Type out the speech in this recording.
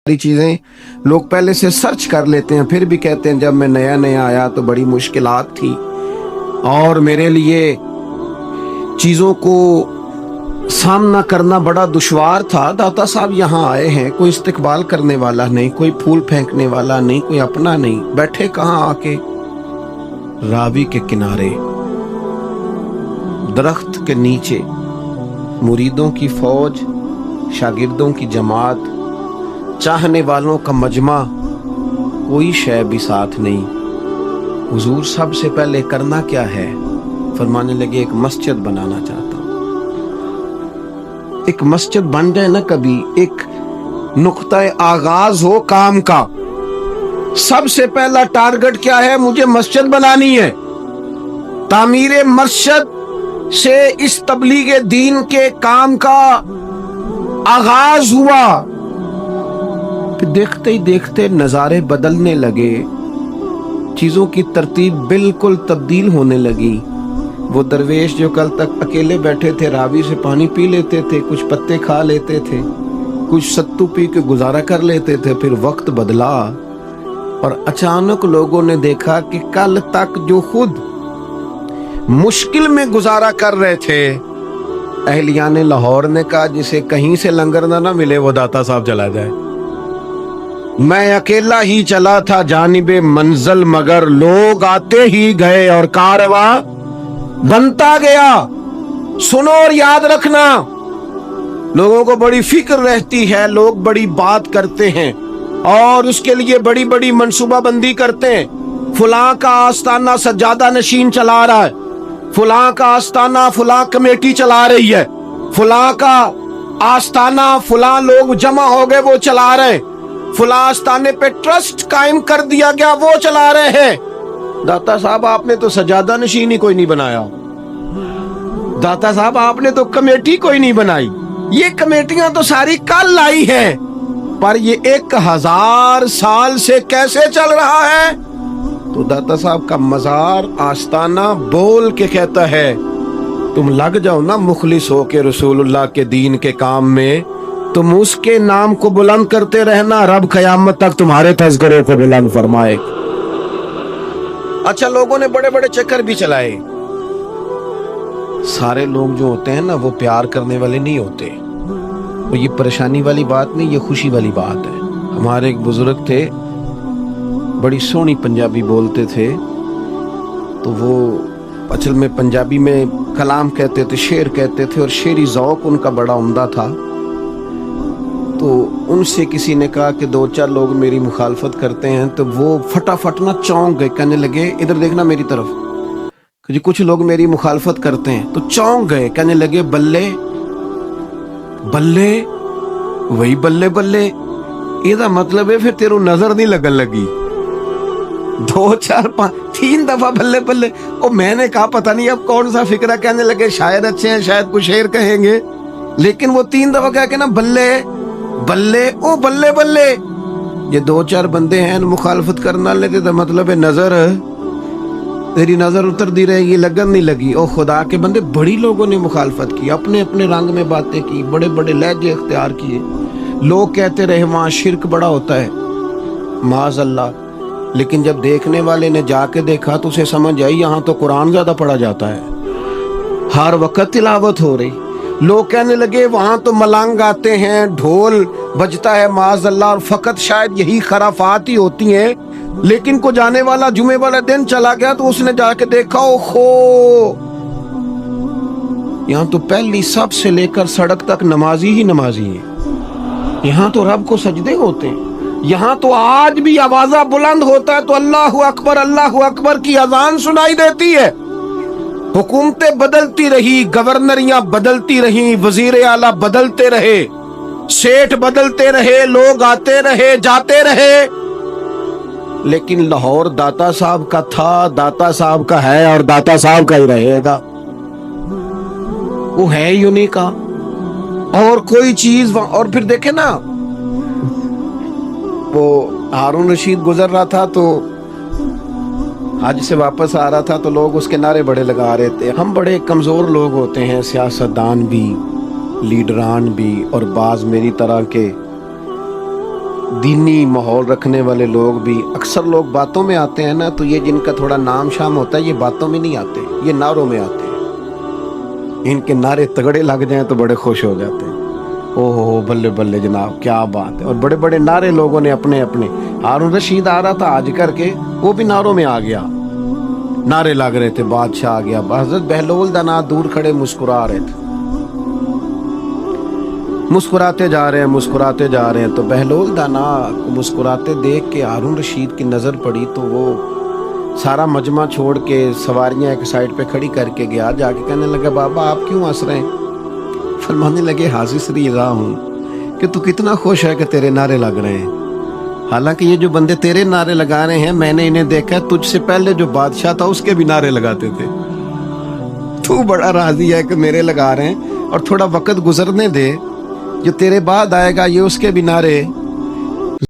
चीजें लोग पहले से सर्च कर लेते हैं, फिर भी कहते हैं जब मैं नया नया आया तो बड़ी मुश्किलात थी और मेरे लिए चीजों को सामना करना बड़ा दुश्वार था। दाता साहब यहाँ आए हैं, कोई इस्तकबाल करने वाला नहीं, कोई फूल फेंकने वाला नहीं, कोई अपना नहीं, बैठे कहाँ आके रावी के किनारे दरख्त के नीचे, मुरीदों की फौज, शागिर्दों की जमात, चाहने वालों का मजमा, कोई शय भी साथ नहीं। हुजूर सबसे पहले करना क्या है? फरमाने लगे एक मस्जिद बनाना चाहता हूं। एक मस्जिद बन जाए ना, कभी एक नुक्ता आगाज हो काम का। सबसे पहला टारगेट क्या है? मुझे मस्जिद बनानी है। तामीर मस्जिद से इस तबलीग दीन के काम का आगाज हुआ। देखते ही देखते नज़ारे बदलने लगे, चीज़ों की तरतीब बिल्कुल तब्दील होने लगी। वो दरवेश जो कल तक अकेले बैठे थे, रावी से पानी पी लेते थे, कुछ पत्ते खा लेते थे, कुछ सत्तू पी के गुजारा कर लेते थे। फिर वक्त बदला और अचानक लोगों ने देखा कि कल तक जो खुद मुश्किल में गुजारा कर रहे थे, अहलियाने लाहौर ने कहा जिसे कहीं से लंगर ना मिले वो दाता साहब चला जाए। मैं अकेला ही चला था जानिबे मंजिल, मगर लोग आते ही गए और कारवां बनता गया। सुनो और याद रखना, लोगों को बड़ी फिक्र रहती है, लोग बड़ी बात करते हैं और उसके लिए बड़ी बड़ी मंसूबा बंदी करते हैं। फलां का आस्ताना सज्जादा नशीन चला रहा है, फलां का आस्ताना फलां कमेटी चला रही है, फलां का आस्ताना फलां लोग जमा हो गए वो चला रहे हैं, फलां आस्ताने पे ट्रस्ट कायम कर दिया गया वो चला रहे हैं। दाता साहब आपने तो सजादा नशीन ही कोई नहीं बनाया, दाता साहब आपने तो कमेटी कोई नहीं बनाई। ये कमेटियां तो सारी कल आई है, पर ये 1000 साल से कैसे चल रहा है? तो दाता साहब का मजार आस्ताना बोल के कहता है, तुम लग जाओ ना मुखलिस हो के रसूलुल्लाह के दीन के काम में, तुम उसके नाम को बुलंद करते रहना, रब क़यामत तक तुम्हारे तज़किरे को बुलंद फरमाए। अच्छा, लोगों ने बड़े बड़े चक्कर भी चलाए। सारे लोग जो होते हैं ना वो प्यार करने वाले नहीं होते। तो ये परेशानी वाली बात नहीं, ये खुशी वाली बात है। हमारे एक बुजुर्ग थे, बड़ी सोहनी पंजाबी बोलते थे, तो वो असल में पंजाबी में कलाम कहते थे, शेर कहते थे और शेरी ज़ौक़ उनका बड़ा उम्दा था। तो उनसे किसी ने कहा कि 2-4 लोग मेरी मुखालफत करते हैं, तो वो फटाफट ना चौंक गए, कहने लगे इधर देखना मेरी तरफ, कि कुछ लोग मेरी मुखालफत करते हैं। तो चौंक गए, कहने लगे बल्ले बल्ले, वही बल्ले बल्ले, इसका मतलब है फिर तेरू नजर नहीं लगन लगी। 2 4 5 3 दफा बल्ले बल्ले। और मैंने कहा पता नहीं अब कौन सा फिक्रा, कहने लगे शायद अच्छे हैं, शायद कुछ शेर कहेंगे, लेकिन वो 3 दफा कह के ना बल्ले बल्ले, ओ बल्ले बल्ले। ये 2-4 बंदे हैं मुखालफत करना लेते, तो मतलब है नजर, तेरी नजर उतरती रहेगी, लगन नहीं लगी। ओ खुदा के बंदे, बड़ी लोगों ने मुखालफत की, अपने अपने रंग में बातें की, बड़े बड़े लहजे इख्तियार किए। लोग कहते रहे वहां शिरक बड़ा होता है, माज़अल्लाह। लेकिन जब देखने वाले ने जाके देखा तो उसे समझ आई यहाँ तो कुरान ज्यादा पढ़ा जाता है, हर वक्त तिलावत हो रही। लोग कहने लगे वहां तो मलंग आते हैं, ढोल बजता है, माज़अल्लाह, और फकत शायद यही खराफात ही होती हैं। लेकिन को जाने वाला जुमे वाला दिन चला गया तो उसने जाके देखा, ओहो यहाँ तो पहली सब से लेकर सड़क तक नमाजी ही नमाजी है, यहाँ तो रब को सजदे होते हैं, यहाँ तो आज भी आवाजा बुलंद होता है तो अल्लाहु अकबर की अजान सुनाई देती है। हुकूमतें बदलती रही, गवर्नरियां बदलती रही, वजीर आला बदलते रहे, सेठ बदलते रहे, लोग आते रहे जाते रहे, लेकिन लाहौर दाता साहब का था, दाता साहब का है और दाता साहब का ही रहेगा। वो है ही उन्हीं का, और कोई चीज। और फिर देखे ना, वो हारून रशीद गुजर रहा था तो हज से वापस आ रहा था, तो लोग उसके नारे बड़े लगा रहे थे। हम बड़े कमजोर लोग होते हैं, सियासतदान भी, लीडरान भी, और बाज मेरी तरह के दीनी माहौल रखने वाले लोग भी, अक्सर लोग बातों में आते हैं ना, तो ये जिनका थोड़ा नाम शाम होता है ये बातों में नहीं आते, ये नारों में आते हैं। इनके नारे तगड़े लग जाएं तो बड़े खुश हो जाते हैं, ओहो बल्ले बल्ले जनाब क्या बात है। और बड़े बड़े नारे लोगों ने अपने अपने, हारून रशीद आ रहा था आज करके, वो भी नारों में आ गया, नारे लग रहे थे बादशाह आ गया। हजरत बहलोल दा ना दूर खड़े मुस्कुरा रहे थे, मुस्कुराते जा रहे हैं मुस्कुराते जा रहे हैं। तो बहलोल दाना को मुस्कुराते देख के हारून रशीद की नज़र पड़ी, तो वो सारा मजमा छोड़ के सवारियां एक साइड पे खड़ी करके गया, जाके कहने लगा बाबा आप क्यों हंस रहे हैं? फरमाने लगे हाजिर रहा हूँ कि तू कितना खुश है कि तेरे नारे लग रहे हैं। हालांकि ये जो बंदे तेरे नारे लगा रहे हैं मैंने इन्हें देखा है, तुझसे पहले जो बादशाह था उसके भी नारे लगाते थे। तू बड़ा राजी है कि मेरे लगा रहे हैं, और थोड़ा वक्त गुजरने दे, जो तेरे बाद आएगा ये उसके भी नारे